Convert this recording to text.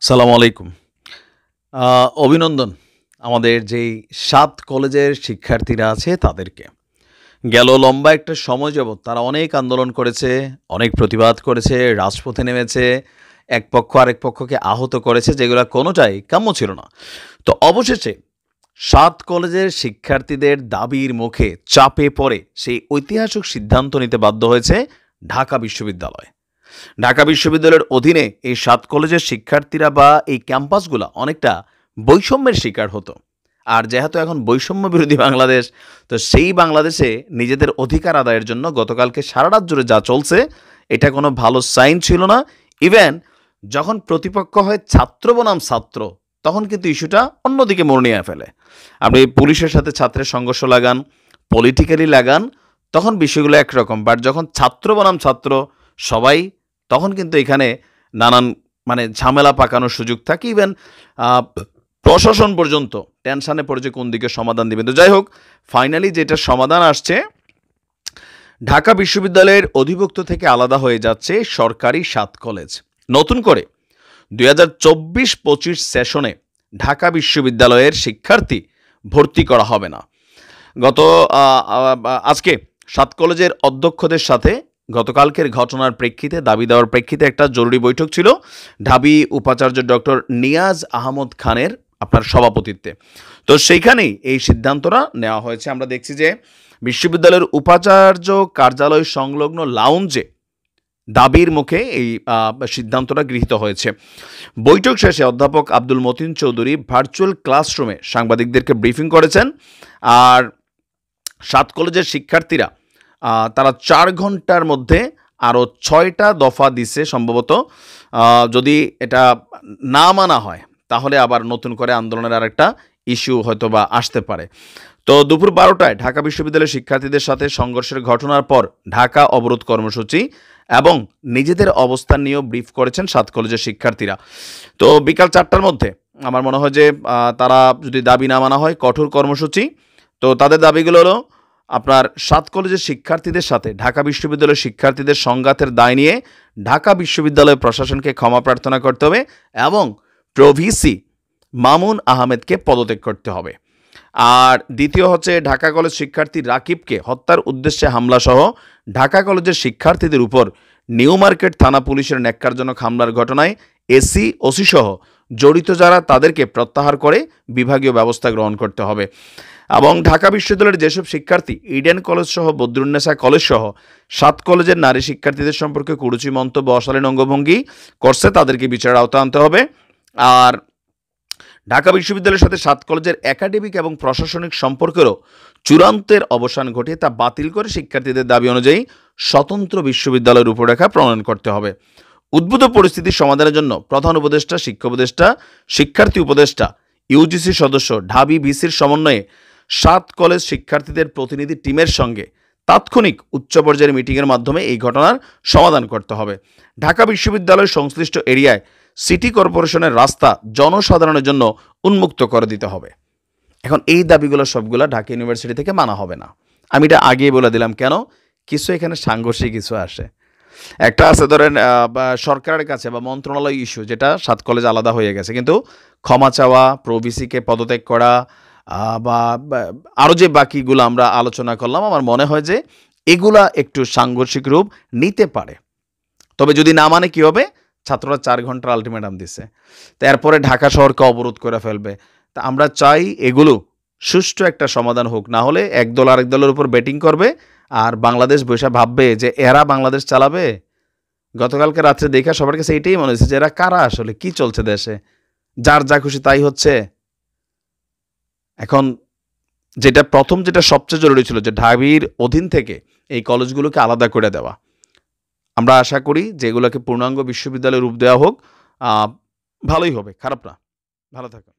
সালামু আলাইকুম। অভিনন্দন আমাদের যেই ৭ কলেজের শিক্ষার্থীরা আছে তাদেরকে। গেল লম্বা একটা সময় যাবৎ তারা অনেক আন্দোলন করেছে, অনেক প্রতিবাদ করেছে, রাজপথে নেমেছে, এক পক্ষ আরেক পক্ষকে আহত করেছে, যেগুলা কোনোটাই কাম্য ছিল না। তো অবশেষে ৭ কলেজের শিক্ষার্থীদের দাবির মুখে চাপে পড়ে সেই ঐতিহাসিক সিদ্ধান্ত নিতে বাধ্য হয়েছে ঢাকা বিশ্ববিদ্যালয়। ঢাকা বিশ্ববিদ্যালয়ের অধীনে এই ৭ কলেজের শিক্ষার্থীরা বা এই ক্যাম্পাসগুলা অনেকটা বৈষম্যের শিকার হতো। আর যেহেতু এখন বৈষম্য বিরোধী বাংলাদেশ, তো সেই বাংলাদেশে নিজেদের অধিকার আদায়ের জন্য গতকালকে সারা রাত জুড়ে যা চলছে, এটা কোনো ভালো সাইন ছিল না। ইভেন যখন প্রতিপক্ষ হয় ছাত্র বনাম ছাত্র, তখন কিন্তু ইস্যুটা অন্যদিকে মোড় নিয়ে ফেলে। আপনি পুলিশের সাথে ছাত্রের সংঘর্ষ লাগান, পলিটিক্যালি লাগান, তখন বিষয়গুলো একরকম। বাট যখন ছাত্র বনাম ছাত্র সবাই, তখন কিন্তু এখানে নানান ঝামেলা পাকানোর সুযোগ থাকে। ইভেন প্রশাসন পর্যন্ত টেনশানে পড়েছে কোন দিকে সমাধান দিবেন। তো যাই হোক, ফাইনালি যেটা সমাধান আসছে, ঢাকা বিশ্ববিদ্যালয়ের অধিভুক্ত থেকে আলাদা হয়ে যাচ্ছে সরকারি ৭ কলেজ। নতুন করে 2024-25 সেশনে ঢাকা বিশ্ববিদ্যালয়ের শিক্ষার্থী ভর্তি করা হবে না। আজকে ৭ কলেজের অধ্যক্ষদের সাথে গতকালকের ঘটনার প্রেক্ষিতে, দাবি দেওয়ার প্রেক্ষিতে একটা জরুরি বৈঠক ছিল ঢাবি উপাচার্য ডক্টর নিয়াজ আহমদ খানের আপনার সভাপতিত্বে। তো সেইখানেই এই সিদ্ধান্তটা নেওয়া হয়েছে। আমরা দেখছি যে বিশ্ববিদ্যালয়ের উপাচার্য কার্যালয় সংলগ্ন লাউঞ্জে দাবির মুখে এই সিদ্ধান্তটা গৃহীত হয়েছে। বৈঠক শেষে অধ্যাপক আব্দুল মতিন চৌধুরী ভার্চুয়াল ক্লাসরুমে সাংবাদিকদেরকে ব্রিফিং করেছেন। আর ৭ কলেজের শিক্ষার্থীরা তারা 4 ঘন্টার মধ্যে আরও 6টা দফা দিছে। সম্ভবত যদি এটা না মানা হয়, তাহলে আবার নতুন করে আন্দোলনের আরেকটা ইস্যু হয়তো বা আসতে পারে। তো দুপুর 12টায় ঢাকা বিশ্ববিদ্যালয়ের শিক্ষার্থীদের সাথে সংঘর্ষের ঘটনার পর ঢাকা অবরোধ কর্মসূচি এবং নিজেদের অবস্থান নিয়েও ব্রিফ করেছেন 7 কলেজের শিক্ষার্থীরা। তো বিকাল 4টার মধ্যে আমার মনে হয় যে তারা যদি দাবি না মানা হয়, কঠোর কর্মসূচি। তো তাদের দাবিগুলো হলো আপনার 7 কলেজের শিক্ষার্থীদের সাথে ঢাকা বিশ্ববিদ্যালয়ের শিক্ষার্থীদের সংঘাতের দায় নিয়ে ঢাকা বিশ্ববিদ্যালয় প্রশাসনকে ক্ষমা প্রার্থনা করতে হবে এবং প্রভিসি মামুন আহমেদকে পদত্যাগ করতে হবে। আর দ্বিতীয় হচ্ছে ঢাকা কলেজ শিক্ষার্থী রাকিবকে হত্যার উদ্দেশ্যে হামলাসহ ঢাকা কলেজের শিক্ষার্থীদের উপর নিউ মার্কেট থানা পুলিশের ন্যাক্কারজনক হামলার ঘটনায় এসি ওসি সহ জড়িত যারা, তাদেরকে প্রত্যাহার করে বিভাগীয় ব্যবস্থা গ্রহণ করতে হবে। এবং ঢাকা বিশ্ববিদ্যালয়ের যেসব শিক্ষার্থী ইডেন কলেজ সহ বদরুন্নেসা কলেজ সহ 7 কলেজের নারী শিক্ষার্থীদের সম্পর্কে কুরুচি মন্তব্য, অশালীন অঙ্গভঙ্গি করছে, তাদেরকে বিচারের আওতায় আনতে হবে। আর ঢাকা বিশ্ববিদ্যালয়ের সাথে 7 কলেজের একাডেমিক এবং প্রশাসনিক সম্পর্কেরও চূড়ান্তের অবসান ঘটিয়ে তা বাতিল করে শিক্ষার্থীদের দাবি অনুযায়ী স্বতন্ত্র বিশ্ববিদ্যালয়ের রূপরেখা প্রণয়ন করতে হবে। উদ্ভূত পরিস্থিতির সমাধানের জন্য প্রধান উপদেষ্টা, শিক্ষা উপদেষ্টা, শিক্ষার্থী উপদেষ্টা, ইউজিসি সদস্য, ঢাবি ভিসির সমন্বয়ে 7 কলেজ শিক্ষার্থীদের প্রতিনিধি টিমের সঙ্গে তাৎক্ষণিক উচ্চ পর্যায়ের মিটিংয়ের মাধ্যমে এই ঘটনার সমাধান করতে হবে। ঢাকা বিশ্ববিদ্যালয় সংশ্লিষ্ট এরিয়ায় সিটি কর্পোরেশনের রাস্তা জনসাধারণের জন্য উন্মুক্ত করে দিতে হবে। এখন এই দাবিগুলো সবগুলো ঢাকা ইউনিভার্সিটি থেকে মানা হবে না। আমি এটা আগেই বলে দিলাম কেন। কিছু এখানে সাংঘর্ষিক কিছু আসে। একটা আছে ধরেন সরকারের কাছে বা মন্ত্রণালয় ইস্যু, যেটা 7 কলেজ আলাদা হয়ে গেছে, কিন্তু ক্ষমা চাওয়া, প্রভিসিকে পদত্যাগ করা বা আরও যে বাকিগুলো আমরা আলোচনা করলাম, আমার মনে হয় যে এগুলা একটু সাংঘর্ষিক রূপ নিতে পারে। তবে যদি না মানে কী হবে, ছাত্ররা 4 ঘন্টার আলটিমেটাম দিছে, তারপরে ঢাকা শহরকে অবরোধ করে ফেলবে। তা আমরা চাই এগুলো সুষ্ঠু একটা সমাধান হোক, না হলে একদল আরেক দলের উপর ব্যাটিং করবে আর বাংলাদেশ বৈশা ভাববে যে এরা বাংলাদেশ চালাবে। গতকালকে রাত্রে দেখা সবার কাছে এটাই মনে হয়েছে যে এরা কারা, আসলে কি চলছে দেশে, যার যা খুশি তাই হচ্ছে। এখন যেটা সবচেয়ে জরুরি ছিল যে ঢাবির অধীন থেকে এই কলেজগুলোকে আলাদা করে দেওয়া। আমরা আশা করি যে এগুলোকে পূর্ণাঙ্গ বিশ্ববিদ্যালয়ের রূপ দেওয়া হোক, ভালোই হবে, খারাপ না। ভালো থাকুন।